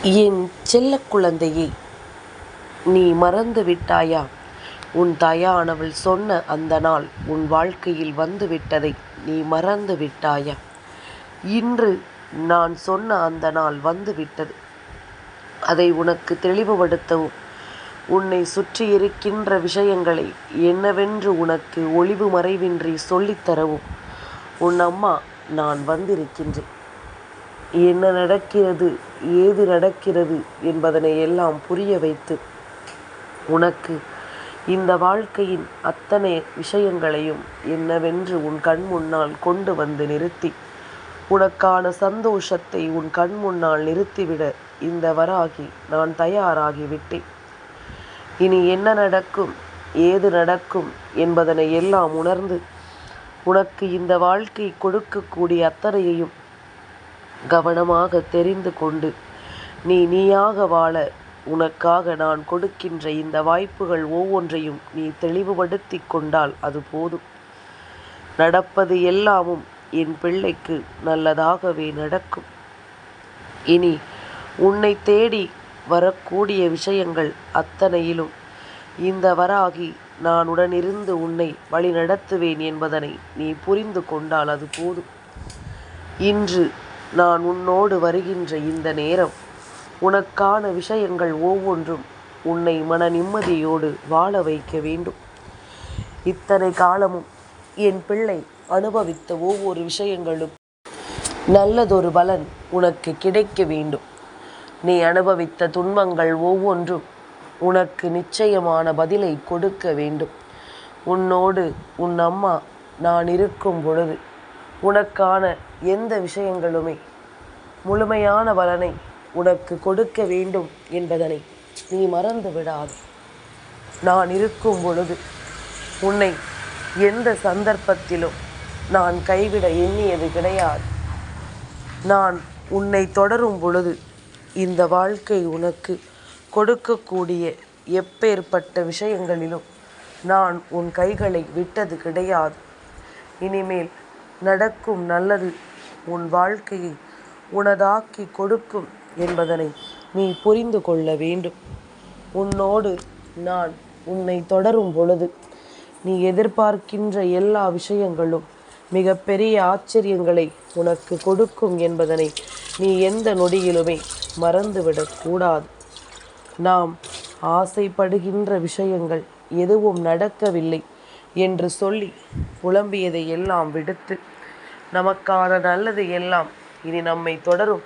என் செல்லக் குழந்தையே, நீ மறந்து விட்டாயா? உன் தாயானவள் சொன்ன அந்த நாள் உன் வாழ்க்கையில் வந்துவிட்டதை நீ மறந்து விட்டாயா? இன்று நான் சொன்ன அந்த நாள் வந்துவிட்டது. அதை உனக்கு தெளிவுபடுத்தவும், உன்னை சுற்றியிருக்கின்ற விஷயங்களை என்னவென்று உனக்கு ஒளிவு மறைவின்றி சொல்லித்தரவும் உன் அம்மா நான் வந்திருக்கின்றேன். என்ன நடக்கிறது, ஏது நடக்கிறது என்பதனை எல்லாம் புரிய வைத்து உனக்கு இந்த வாழ்க்கையின் அத்தனை விஷயங்களையும் என்னவென்று உன் கண் முன்னால் கொண்டு வந்து நிறுத்தி, உனக்கான சந்தோஷத்தை உன் கண் முன்னால் நிறுத்திவிட இந்த வராகி நான் தயாராகிவிட்டேன். இனி என்ன நடக்கும், ஏது நடக்கும் என்பதனை எல்லாம் உணர்ந்து உனக்கு இந்த வாழ்க்கை கொடுக்கக்கூடிய அத்தனையையும் கவனமாக தெரிந்து கொண்டு நீயாக வாழ உனக்காக நான் கொடுக்கின்ற இந்த வாய்ப்புகள் ஒவ்வொன்றையும் நீ தெளிவுபடுத்தி கொண்டால் அது போதும். நடப்பது எல்லாமும் என் பிள்ளைக்கு நல்லதாகவே நடக்கும். இனி உன்னை தேடி வரக்கூடிய விஷயங்கள் அத்தனையிலும் இந்த வராகி நான் உடனிருந்து உன்னை வழி நடத்துவேன் என்பதனை நீ புரிந்து கொண்டால் அது போதும். இன்று நான் உன்னோடு வருகின்ற இந்த நேரம் உனக்கான விஷயங்கள் ஒவ்வொன்றும் உன்னை மன நிம்மதியோடு வாழ வைக்க வேண்டும். இத்தனை காலமும் என் பிள்ளை அனுபவித்த ஒவ்வொரு விஷயங்களும் நல்லதொரு பலன் உனக்கு கிடைக்க வேண்டும். நீ அனுபவித்த துன்பங்கள் ஒவ்வொன்றும் உனக்கு நிச்சயமான பதிலை கொடுக்க வேண்டும். உன்னோடு உன் அம்மா நான் இருக்கும் பொழுது உனக்கான எந்த விஷயங்களுமே முழுமையான பலனை உனக்கு கொடுக்க வேண்டும் என்பதனை நீ மறந்து விடாது. நான் இருக்கும் பொழுது உன்னை எந்த சந்தர்ப்பத்திலும் நான் கைவிட எண்ணியது கிடையாது. நான் உன்னை தொடரும் பொழுது இந்த வாழ்க்கை உனக்கு கொடுக்கக்கூடிய எப்பேற்பட்ட விஷயங்களிலும் நான் உன் கைகளை விட்டது கிடையாது. இனிமேல் நடக்கும் நல்லது உன் வாழ்க்கையை உனதாக்கி கொடுக்கும் என்பதனை நீ புரிந்து கொள்ள வேண்டும். உன்னோடு நான் உன்னை தொடரும் பொழுது நீ எதிர்பார்க்கின்ற எல்லா விஷயங்களும் மிக பெரிய ஆச்சரியங்களை உனக்கு கொடுக்கும் என்பதனை நீ எந்த நொடியிலுமே மறந்துவிடக்கூடாது. நாம் ஆசைப்படுகின்ற விஷயங்கள் எதுவும் நடக்கவில்லை என்று சொல்லி புலம்பியதை எல்லாம் விடுத்து நமக்கான நல்லது எல்லாம் இனி நம்மை தொடரும்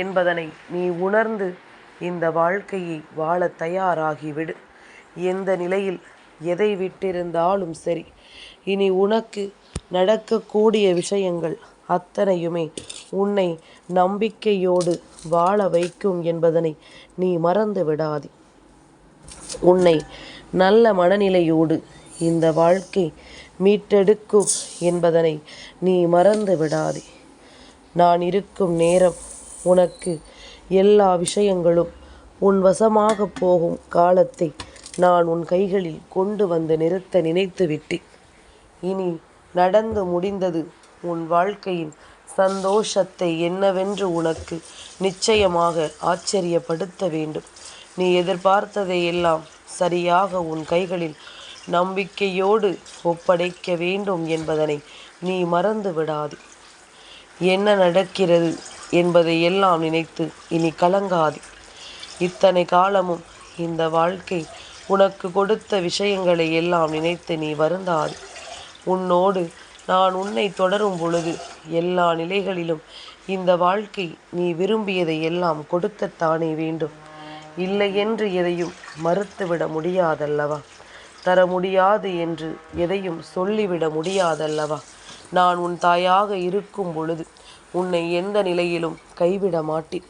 என்பதனை நீ உணர்ந்து இந்த வாழ்க்கையை வாழ தயாராகிவிடு. எந்த நிலையில் எதை விட்டிருந்தாலும் சரி, இனி உனக்கு நடக்கக்கூடிய விஷயங்கள் அத்தனையுமே உன்னை நம்பிக்கையோடு வாழ வைக்கும் என்பதனை நீ மறந்து விடாதே. உன்னை நல்ல மனநிலையோடு இந்த வாழ்க்கை மீட்டெடுக்கும் என்பதனை நீ மறந்து விடாதே. நான் இருக்கும் நேரம் உனக்கு எல்லா விஷயங்களும் உன் வசமாக போகும் காலத்தை நான் உன் கைகளில் கொண்டு வந்து நிறுத்த நினைத்து விட்டேன். இனி நடந்து முடிந்தது உன் வாழ்க்கையின் சந்தோஷத்தை என்னவென்று உனக்கு நிச்சயமாக ஆச்சரியப்படுத்த வேண்டும். நீ எதிர்பார்த்ததை எல்லாம் சரியாக உன் கைகளில் நம்பிக்கையோடு ஒப்படைக்க வேண்டும் என்பதனை நீ மறந்து விடாது. என்ன நடக்கிறது என்பதை எல்லாம் நினைத்து இனி கலங்காது. இத்தனை காலமும் இந்த வாழ்க்கை உனக்கு கொடுத்த விஷயங்களை எல்லாம் நினைத்து நீ வருந்தாது. உன்னோடு நான் உன்னை தொடரும் பொழுது எல்லா நிலைகளிலும் இந்த வாழ்க்கை நீ விரும்பியதை எல்லாம் கொடுக்கத்தானே வேண்டும். இல்லை என்று எதையும் மறுத்துவிட முடியாதல்லவா? தர முடியாது என்று எதையும் சொல்லிவிட முடியாதல்லவா? நான் உன் தாயாக இருக்கும் பொழுது உன்னை எந்த நிலையிலும் கைவிட மாட்டேன்.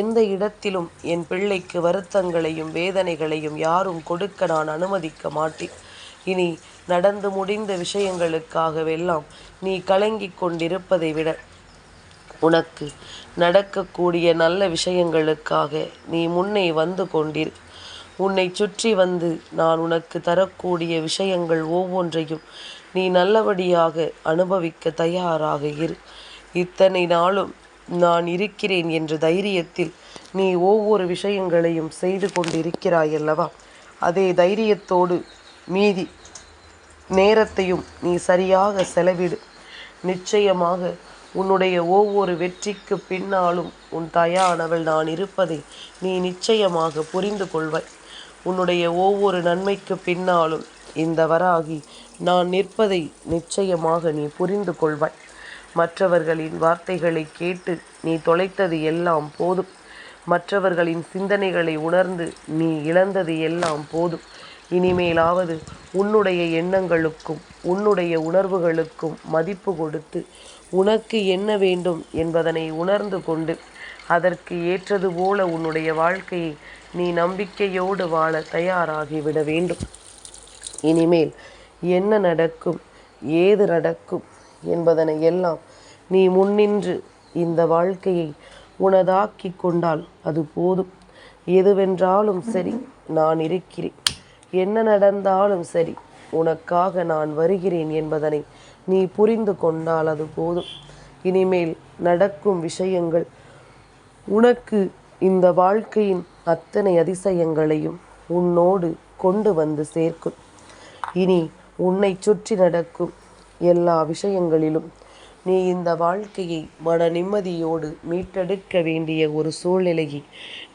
எந்த இடத்திலும் என் பிள்ளைக்கு வருத்தங்களையும் வேதனைகளையும் யாரும் கொடுக்க நான் அனுமதிக்க மாட்டேன். இனி நடந்து முடிந்த விஷயங்களுக்காகவெல்லாம் நீ கலங்கிக் கொண்டிருப்பதை விட உனக்கு நடக்கக்கூடிய நல்ல விஷயங்களுக்காக நீ முன்னே வந்து கொண்டிரு. உன்னை சுற்றி வந்து நான் உனக்கு தரக்கூடிய விஷயங்கள் ஒவ்வொன்றையும் நீ நல்லபடியாக அனுபவிக்க தயாராக இரு. இத்தனை நாளும் நான் இருக்கிறேன் என்ற தைரியத்தில் நீ ஒவ்வொரு விஷயங்களையும் செய்து கொண்டிருக்கிறாயல்லவா? அதே தைரியத்தோடு மீதி நேரத்தையும் நீ சரியாக செலவிடு. நிச்சயமாக உன்னுடைய ஒவ்வொரு வெற்றிக்கு பின்னாலும் உன் தாயானவள் நான் இருப்பதை நீ நிச்சயமாக புரிந்து கொள்வாய். உன்னுடைய ஒவ்வொரு நன்மைக்கு பின்னாலும் இந்த வராகி நான் நிற்பதை நிச்சயமாக நீ புரிந்து கொள்வாய். மற்றவர்களின் வார்த்தைகளை கேட்டு நீ தொலைத்தது எல்லாம் போதும். மற்றவர்களின் சிந்தனைகளை உணர்ந்து நீ இழந்தது எல்லாம் போதும். இனிமேலாவது உன்னுடைய எண்ணங்களுக்கும் உன்னுடைய உணர்வுகளுக்கும் மதிப்பு கொடுத்து உனக்கு என்ன வேண்டும் என்பதனை உணர்ந்து கொண்டு அதற்கு ஏற்றது போல உன்னுடைய வாழ்க்கையை நீ நம்பிக்கையோடு வாழ தயாராகிவிட வேண்டும். இனிமேல் என்ன நடக்கும், ஏது நடக்கும் என்பதனை எல்லாம் நீ முன்னின்று இந்த வாழ்க்கையை உனதாக்கி கொண்டால் அது போதும். எதுவென்றாலும் சரி, நான் இருக்கிறேன். என்ன நடந்தாலும் சரி, உனக்காக நான் வருகிறேன் என்பதனை நீ புரிந்து கொண்டால் அது போதும். இனிமேல் நடக்கும் விஷயங்கள் உனக்கு இந்த வாழ்க்கையின் அத்தனை அதிசயங்களையும் உன்னோடு கொண்டு வந்து சேர்க்கும். இனி உன்னை சுற்றி நடக்கும் எல்லா விஷயங்களிலும் நீ இந்த வாழ்க்கையை மன நிம்மதியோடு மீட்டெடுக்க வேண்டிய ஒரு சூழ்நிலையை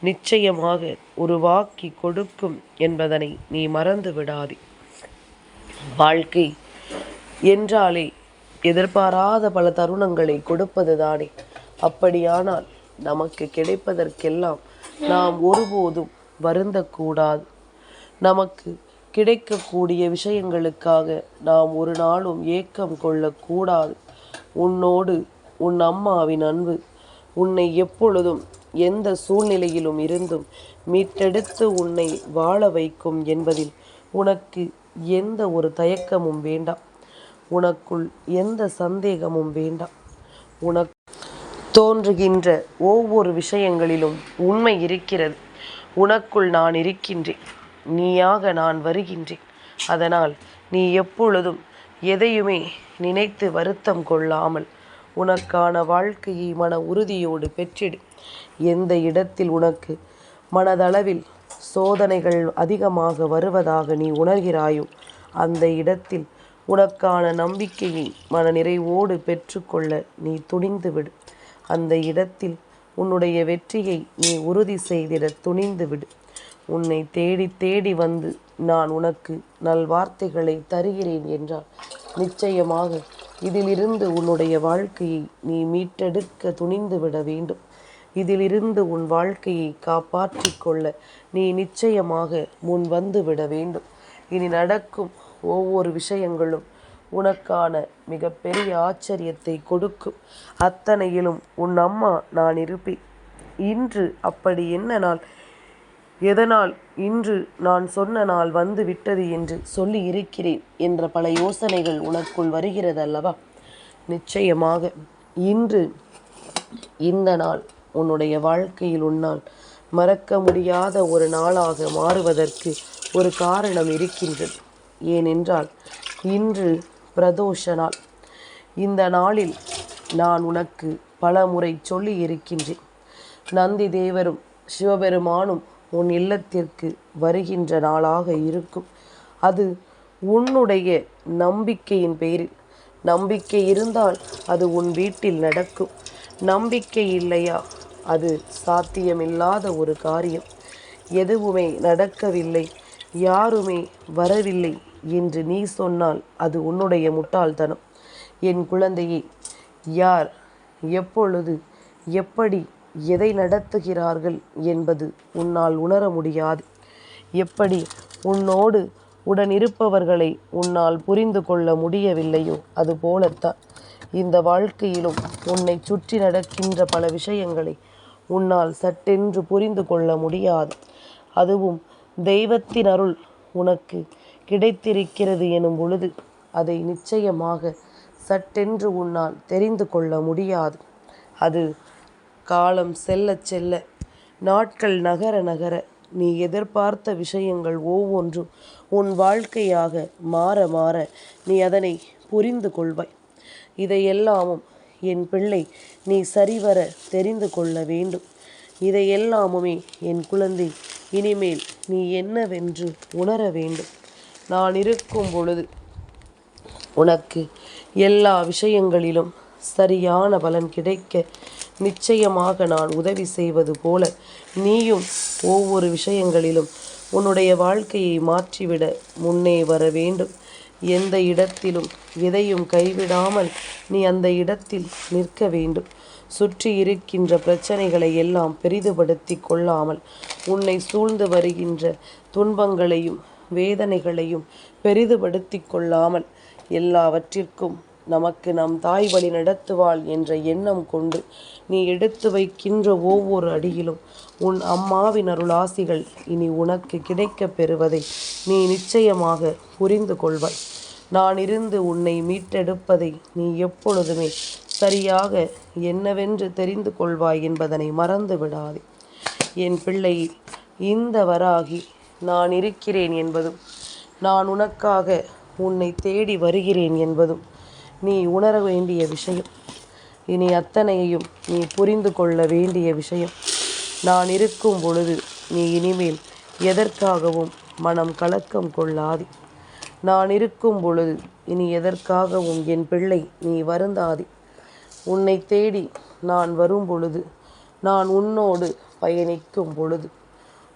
நிச்சயமாக உருவாக்கி கொடுக்கும் என்பதனை நீ மறந்து விடாதே. வாழ்க்கை என்றாலே எதிர்பாராத பல தருணங்களை கொடுப்பது தானே. அப்படியானால் நமக்கு கிடைப்பதற்கெல்லாம் நாம் ஒருபோதும் வருந்தக்கூடாது. நமக்கு கிடைக்கக்கூடிய விஷயங்களுக்காக நாம் ஒரு நாளும் ஏக்கம் கொள்ளக்கூடாது. உன்னோடு உன் அம்மாவின் அன்பு உன்னை எப்பொழுதும் எந்த சூழ்நிலையிலும் இருந்தும் மீட்டெடுத்து உன்னை வாழ வைக்கும் என்பதில் உனக்கு எந்த ஒரு தயக்கமும் வேண்டாம். உனக்குள் எந்த சந்தேகமும் வேண்டாம். உனக்கு தோன்றுகின்ற ஒவ்வொரு விஷயங்களிலும் உண்மை இருக்கிறது. உனக்குள் நான் இருக்கின்றேன். நீயாக நான் வருகின்றேன். அதனால் நீ எப்பொழுதும் எதையுமே நினைத்து வருத்தம் கொள்ளாமல் உனக்கான வாழ்க்கையை மன உறுதியோடு பெற்றிடு. எந்த இடத்தில் உனக்கு மனதளவில் சோதனைகள் அதிகமாக வருவதாக நீ உணர்கிறாயோ அந்த இடத்தில் உனக்கான நம்பிக்கையை மன நிறைவோடு பெற்றுக்கொள்ள நீ துணிந்துவிடு. அந்த இடத்தில் உன்னுடைய வெற்றியை நீ உறுதி செய்திட துணிந்துவிடு. உன்னை தேடி தேடி வந்து நான் உனக்கு நல்வார்த்தைகளை தருகிறேன் என்றால் நிச்சயமாக இதிலிருந்து உன்னுடைய வாழ்க்கையை நீ மீட்டெடுக்க துணிந்துவிட வேண்டும். இதிலிருந்து உன் வாழ்க்கையை காப்பாற்றி கொள்ள நீ நிச்சயமாக முன் வந்து விட வேண்டும். இனி நடக்கும் ஒவ்வொரு விஷயங்களும் உனக்கான மிகப்பெரிய ஆச்சரியத்தை கொடுக்கும். அத்தனையிலும் உன் அம்மா நான் இருப்பேன். இன்று அப்படி என்ன நாள், எதனால் இன்று நான் சொன்ன நாள் வந்து விட்டது என்று சொல்லி இருக்கிறேன் என்ற பல யோசனைகள் உனக்குள் வருகிறது அல்லவா? நிச்சயமாக இன்று இந்த நாள் உன்னுடைய வாழ்க்கையில் உன்னால் மறக்க முடியாத ஒரு நாளாக மாறுவதற்கு ஒரு காரணம் இருக்கின்றது. ஏனென்றால் இன்று பிரதோஷ நாள். இந்த நாளில் நான் உனக்கு பல முறை சொல்லி இருக்கின்றேன். நந்தி தேவரும் சிவபெருமானும் உன் இல்லத்திற்கு வருகின்ற நாளாக இருக்கும். அது உன்னுடைய நம்பிக்கையின் பேரில். நம்பிக்கை இருந்தால் அது உன் வீட்டில் நடக்கும். நம்பிக்கை இல்லையா, அது சாத்தியமில்லாத ஒரு காரியம். எதுவுமே நடக்கவில்லை, யாருமே வரவில்லை என்று நீ சொன்னால் அது உன்னுடைய முட்டாள்தனம். என் குழந்தையே, யார் எப்பொழுது எப்படி எதை நடத்துகிறார்கள் என்பது உன்னால் உணர முடியாது. எப்படி உன்னோடு உடனிருப்பவர்களை உன்னால் புரிந்து கொள்ள முடியவில்லையோ அதுபோலத்தான் இந்த வாழ்க்கையிலும் உன்னை சுற்றி நடக்கின்ற பல விஷயங்களை உன்னால் சட்டென்று புரிந்து கொள்ள முடியாது. அதுவும் தெய்வத்தின் அருள் உனக்கு கிடைத்திருக்கிறது எனும் பொழுது அதை நிச்சயமாக சட்டென்று உன்னால் தெரிந்து கொள்ள முடியாது. அது காலம் செல்ல செல்ல, நாட்கள் நகர நகர நீ எதிர்பார்த்த விஷயங்கள் ஒவ்வொன்றும் உன் வாழ்க்கையாக மாற மாற நீ அதனை புரிந்து கொள்வாய். இதையெல்லாமும் என் பிள்ளை நீ சரிவர தெரிந்து கொள்ள வேண்டும். இதையெல்லாமுமே என் குழந்தை இனிமேல் நீ என்னவென்று உணர வேண்டும். நான் இருக்கும் பொழுது உனக்கு எல்லா விஷயங்களிலும் சரியான பலன் கிடைக்க நிச்சயமாக நான் உதவி செய்வது போல நீயும் ஒவ்வொரு விஷயங்களிலும் உன்னுடைய வாழ்க்கையை மாற்றிவிட முன்னே வர வேண்டும். எந்த இடத்திலும் எதையும் கைவிடாமல் நீ அந்த இடத்தில் நிற்க வேண்டும். சுற்றி இருக்கின்ற பிரச்சனைகளை எல்லாம் பெரிதுபடுத்தி கொள்ளாமல் உன்னை சூழ்ந்து வருகின்ற துன்பங்களையும் வேதனைகளையும் பெரிதுபடுத்தி கொள்ளாமல் எல்லாவற்றிற்கும் நமக்கு நம் தாய் வழி நடத்துவாள் என்ற எண்ணம் கொண்டு நீ எடுத்து வைக்கின்ற ஒவ்வொரு அடியிலும் உன் அம்மாவின் அருளாசிகள் இனி உனக்கு கிடைக்கப் பெறுவதை நீ நிச்சயமாக புரிந்து கொள்வாய். நான் இருந்து உன்னை மீட்டெடுப்பதை நீ எப்பொழுதுமே சரியாக என்னவென்று தெரிந்து கொள்வாய் என்பதனை மறந்து விடாதே. என் பிள்ளை, இந்த வராகி நான் இருக்கிறேன் என்பதும் நான் உனக்காக உன்னை தேடி வருகிறேன் என்பதும் நீ உணர வேண்டிய விஷயம். இனி அத்தனையையும் நீ புரிந்து கொள்ள வேண்டிய விஷயம். நான் இருக்கும் பொழுது நீ இனிமேல் எதற்காகவும் மனம் கலக்கம் கொள்ளாதே. நான் இருக்கும் பொழுது இனி எதற்காகவும் என் பிள்ளை நீ வருந்தாதே. உன்னை தேடி நான் வரும் பொழுது, நான் உன்னோடு பயணிக்கும் பொழுது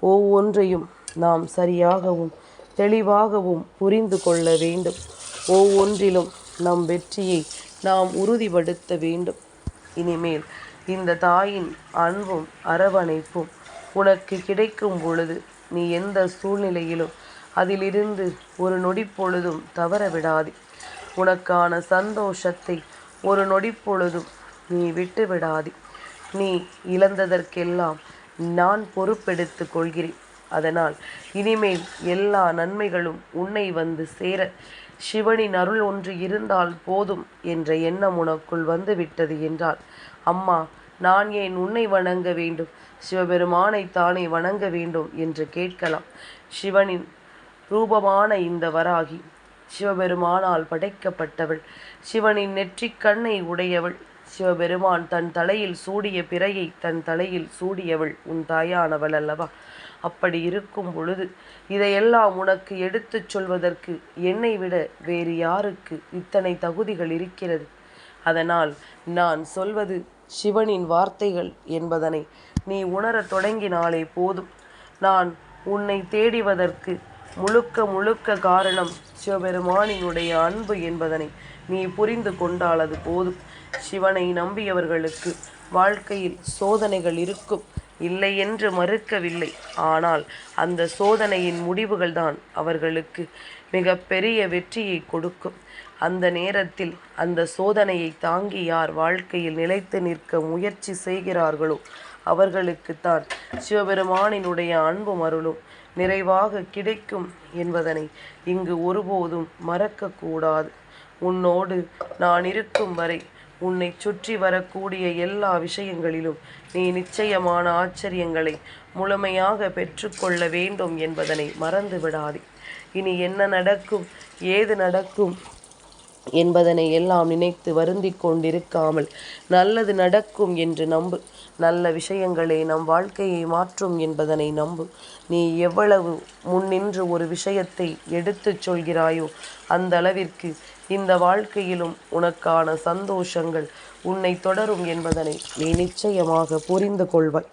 ஒவ்வொன்றையும் நாம் சரியாகவும் தெளிவாகவும் புரிந்து கொள்ள வேண்டும். ஒவ்வொன்றிலும் நம் வெற்றியை நாம் உறுதிப்படுத்த வேண்டும். இனிமேல் இந்த தாயின் அன்பும் அரவணைப்பும் உனக்கு கிடைக்கும் பொழுது நீ எந்த சூழ்நிலையிலும் அதிலிருந்து ஒரு நொடி பொழுதும் தவற விடாதே. உனக்கான சந்தோஷத்தை ஒரு நொடி பொழுதும் நீ விட்டு விடாதே. நீ இழந்ததற்கெல்லாம் நான் பொறுப்பெடுத்து கொள்கிறேன். அதனால் இனிமேல் எல்லா நன்மைகளும் உன்னை வந்து சேர சிவனின் அருள் ஒன்று இருந்தால் போதும் என்ற எண்ணம் உனக்குள் வந்துவிட்டது என்றால், அம்மா நான் ஏன் உன்னை வணங்க வேண்டும், சிவபெருமானை தானே வணங்க வேண்டும் என்று கேட்கலாம். சிவனின் ரூபமான இந்த வராகி சிவபெருமானால் படைக்கப்பட்டவள். சிவனின் நெற்றிக் கண்ணை உடையவள். சிவபெருமான் தன் தலையில் சூடிய பிறையை தன் தலையில் சூடியவள் உன் தாயானவள் அல்லவா? அப்படி இருக்கும் பொழுது இதையெல்லாம் உனக்கு எடுத்துச் சொல்வதற்கு என்னை விட வேறு யாருக்கு இத்தனை தகுதிகள் இருக்கிறது? அதனால் நான் சொல்வது சிவனின் வார்த்தைகள் என்பதனை நீ உணரத் தொடங்கினாலே போதும். நான் உன்னை தேடிவதற்கு முழுக்க முழுக்க காரணம் சிவபெருமானினுடைய அன்பு என்பதனை நீ புரிந்து கொண்டால் அது போதும். சிவனை நம்பியவர்களுக்கு வாழ்க்கையில் சோதனைகள் இருக்கும், இல்லை என்று மறுக்கவில்லை. ஆனால் அந்த சோதனையின் முடிவுகள் தான் அவர்களுக்கு மிக பெரிய வெற்றியை கொடுக்கும். அந்த நேரத்தில் அந்த சோதனையை தாங்கி யார் வாழ்க்கையில் நிலைத்து நிற்க முயற்சி செய்கிறார்களோ அவர்களுக்குத்தான் சிவபெருமானினுடைய அன்பும் அருளும் நிறைவாக கிடைக்கும் என்பதனை இங்கு ஒருபோதும் மறக்கக்கூடாது. உன்னோடு நான் இருக்கும் வரை உன்னை சுற்றி வரக்கூடிய எல்லா விஷயங்களிலும் நீ நிச்சயமான ஆச்சரியங்களை முழுமையாக பெற்றுக்கொள்ள வேண்டும் என்பதனை மறந்து விடாதே. இனி என்ன நடக்கும், ஏது நடக்கும் என்பதனை எல்லாம் நினைத்து வருந்திக் கொண்டிருக்காமல் நல்லது நடக்கும் என்று நம்பு. நல்ல விஷயங்களே நம் வாழ்க்கையை மாற்றும் என்பதனை நம்பு. நீ எவ்வளவு முன்னின்று ஒரு விஷயத்தை எடுத்துச் சொல்கிறாயோ அந்த அளவிற்கு இந்த வாழ்க்கையிலும் உனக்கான சந்தோஷங்கள் உன்னை தொடரும் என்பதனை நீ நிச்சயமாக புரிந்து கொள்வாய்.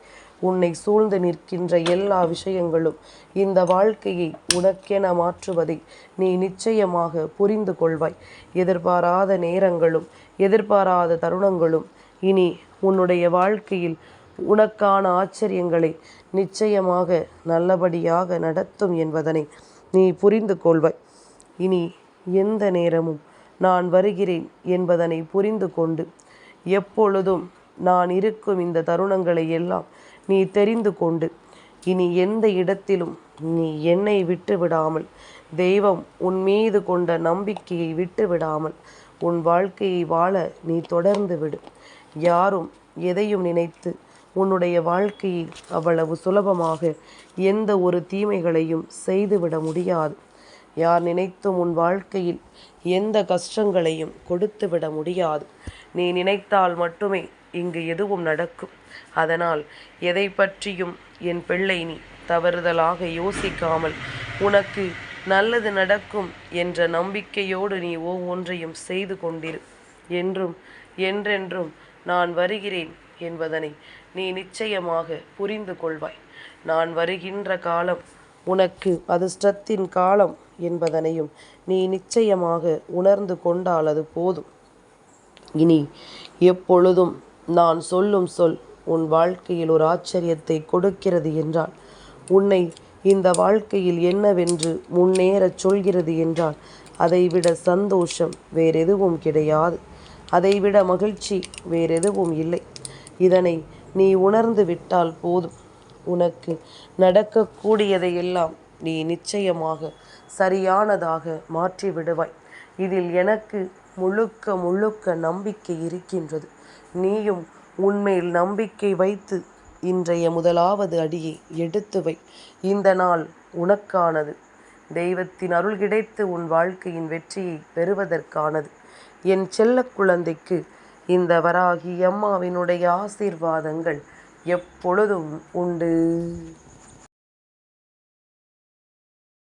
உன்னை சூழ்ந்து நிற்கின்ற எல்லா விஷயங்களும் இந்த வாழ்க்கையை உனக்கென மாற்றுவதை நீ நிச்சயமாக புரிந்து கொள்வாய். எதிர்பாராத நேரங்களும் எதிர்பாராத தருணங்களும் இனி உன்னுடைய வாழ்க்கையில் உனக்கான ஆச்சரியங்களை நிச்சயமாக நல்லபடியாக நடத்தும் என்பதனை நீ புரிந்து கொள்வாய். இனி எந்த நேரமும் நான் வருகிறேன் என்பதனை புரிந்து கொண்டு எப்பொழுதும் நான் இருக்கும் இந்த தருணங்களை எல்லாம் நீ தெரிந்து கொண்டு இனி எந்த இடத்திலும் நீ என்னை விட்டு விடாமல், தெய்வம் உன் மீது கொண்ட நம்பிக்கையை விட்டு விடாமல் உன் வாழ்க்கையை வாழ நீ தொடர்ந்து விடு. யாரும் எதையும் நினைத்து உன்னுடைய வாழ்க்கையில் அவ்வளவு சுலபமாக எந்த ஒரு தீமைகளையும் செய்துவிட முடியாது. யார் நினைத்தும் உன் வாழ்க்கையில் எந்த கஷ்டங்களையும் கொடுத்து விட முடியாது. நீ நினைத்தால் மட்டுமே இங்கு எதுவும் நடக்கும். அதனால் எதை பற்றியும் என் பிள்ளை நீ தவறுதலாக யோசிக்காமல் உனக்கு நல்லது நடக்கும் என்ற நம்பிக்கையோடு நீ ஒவ்வொன்றையும் செய்து கொண்டிரு. என்றும் என்றென்றும் நான் வருகிறேன் என்பதனை நீ நிச்சயமாக புரிந்து கொள்வாய். நான் வருகின்ற காலம் உனக்கு அதிர்ஷ்டத்தின் காலம் என்பதனையும் நீ நிச்சயமாக உணர்ந்து கொண்டால் அது போதும். இனி எப்பொழுதும் நான் சொல்லும் சொல் உன் வாழ்க்கையில் ஒரு ஆச்சரியத்தை கொடுக்கிறது என்றால், உன்னை இந்த வாழ்க்கையில் என்னவென்று முன்னேறச் சொல்கிறது என்றால், அதைவிட சந்தோஷம் வேறெதுவும் கிடையாது. அதைவிட மகிழ்ச்சி வேறெதுவும் இல்லை. இதனை நீ உணர்ந்து விட்டால் போதும். உனக்கு நடக்கக்கூடியதையெல்லாம் நீ நிச்சயமாக சரியானதாக மாற்றி விடுவாய். இதில் எனக்கு முழுக்க முழுக்க நம்பிக்கை இருக்கின்றது. நீயும் உன்மேல் நம்பிக்கை வைத்து இன்றைய முதலாவது அடியை எடுத்து வை. இந்த நாள் உனக்கானது. தெய்வத்தின் அருள் கிடைத்து உன் வாழ்க்கையின் வெற்றியை பெறுவதற்கானது. என் செல்ல குழந்தைக்கு இந்த வராகி அம்மாவினுடைய ஆசீர்வாதங்கள் எப்பொழுதும் உண்டு.